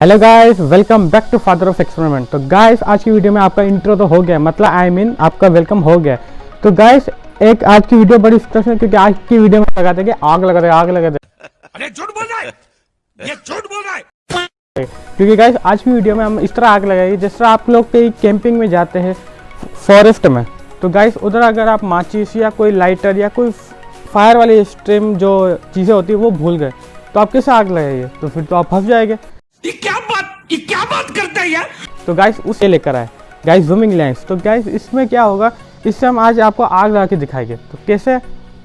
Hello guys, welcome back to father of experiment. तो guys आज की वीडियो में आपका इंट्रो तो हो गया, मतलब आपका वेलकम हो गया। तो गाइस एक आज की वीडियो बड़ी स्पेशल है क्योंकि आज की वीडियो में लगाते कि आग लगा दे। अरे झूठ बोल रहा है, ये झूठ बोल रहा है। क्योंकि गाइस आज की वीडियो में हम इस तरह आग लगाएंगे जिस तरह आप लोग कहीं कैंपिंग में जाते हैं फॉरेस्ट में। तो गाइस उधर अगर आप माचिस या कोई लाइटर या कोई फायर वाली स्ट्रीम जो चीज़ें होती है वो भूल गए तो आप कैसे आग लगाइए, तो फिर तो आप फंस जाएंगे। ये क्या बात करता है यार। तो गाइस उसे लेकर आए गाइस जूमिंग लेंस। तो गाइस इसमें क्या होगा, इससे हम आज आपको आग लगा के दिखाएंगे। तो कैसे,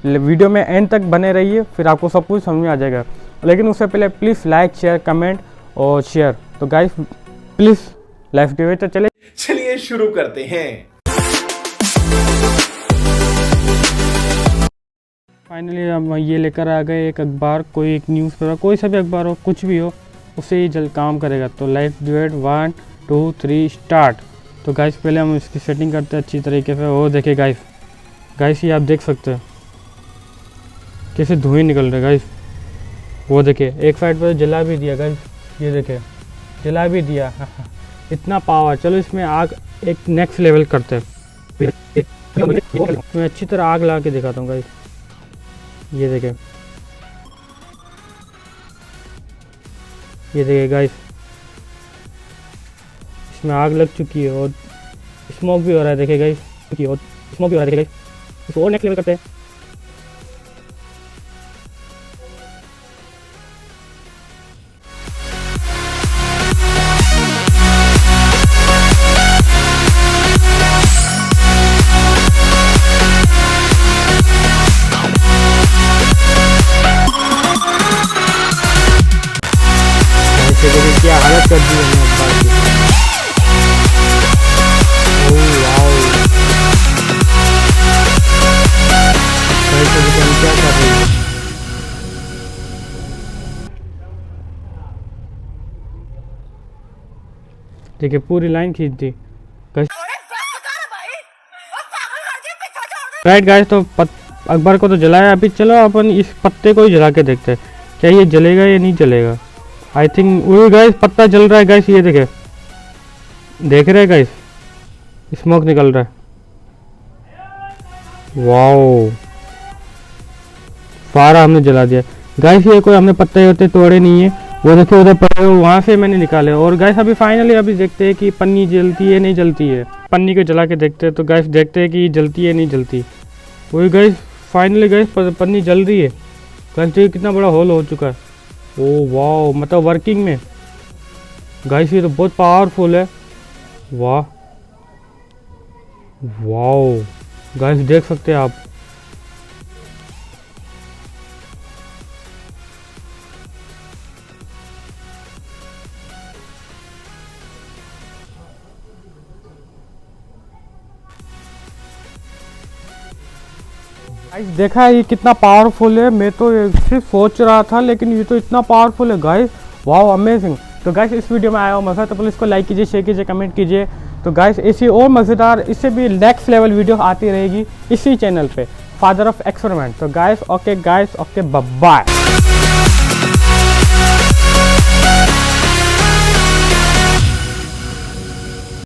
वीडियो में एंड तक बने रहिए, फिर आपको सब कुछ समझ में आ जाएगा। लेकिन उससे पहले प्लीज़ लाइक शेयर कमेंट और शेयर। तो गाइस प्लीज़ लाइफ गिवे। तो चलिए शुरू करते हैं। फाइनली हम ये लेकर आ गए एक अखबार, कोई एक न्यूज़पेपर, कोई सा भी अखबार हो, कुछ भी हो, उससे ही जल्द काम करेगा। तो लाइफ डिवाइड 1 2 3 स्टार्ट। तो गाइस पहले हम इसकी सेटिंग करते हैं अच्छी तरीके से। वो देखिए गाइस ये आप देख सकते हैं कैसे धुएं निकल रहे गाइस। वो देखिए एक साइड पर जला भी दिया गाइस, ये देखिए जला भी दिया। इतना पावर। चलो इसमें आग एक नेक्स्ट लेवल करते हैं। मैं अच्छी तरह आग लगा के दिखाता हूँ गाइस। ये देखिए गाइस इसमें आग लग चुकी है और स्मोक भी हो रहा है। देखिए गाइस और स्मोक भी हो रहा है। देखिए गाइस इसको और नेक्स्ट लेवल करते हैं। क्या हालत कर दी हमने अखबार की। ओह वाओ, हम क्या कर रहे हैं। देखिए पूरी लाइन खींच दी राइट गाइस। तो अखबार को तो जलाया, अभी चलो अपन इस पत्ते को ही जला के देखते हैं क्या ये जलेगा या नहीं जलेगा। आई थिंक वो गाइस पत्ता जल रहा है गाइस। ये देख रहे हैं गाइस स्मोक निकल रहा है। वाओ सारा हमने जला दिया गाइस। ये कोई हमने पत्ते होते तोड़े नहीं है, वो देखिए उधर पड़े हुए वहाँ से मैंने निकाले। और गाइस अभी फाइनली अभी देखते हैं कि पन्नी जलती है नहीं जलती है। पन्नी को जला के देखते हैं। तो गाइस देखते हैं कि जलती है नहीं जलती। वही गाइस फाइनली गाइस पन्नी जल रही है गाइस। देखिए कितना बड़ा होल हो चुका है। ओह वाह, मतलब वर्किंग में गाइस। ये तो बहुत पावरफुल है। वाह वाह गाइस देख सकते हैं आप। गाइस देखा है ये कितना पावरफुल है। मैं तो सिर्फ सोच रहा था लेकिन ये तो इतना पावरफुल है गाइस। Wow amazing. तो गाइस इस वीडियो में आया हो मज़ा तो प्लीज़ इसको लाइक कीजिए, शेयर कीजिए, कमेंट कीजिए। तो गाइस ऐसी और मज़ेदार इससे भी नेक्स्ट लेवल वीडियो आती रहेगी इसी चैनल पे फादर ऑफ एक्सपेरिमेंट। तो गाइस ओके बाय बाय।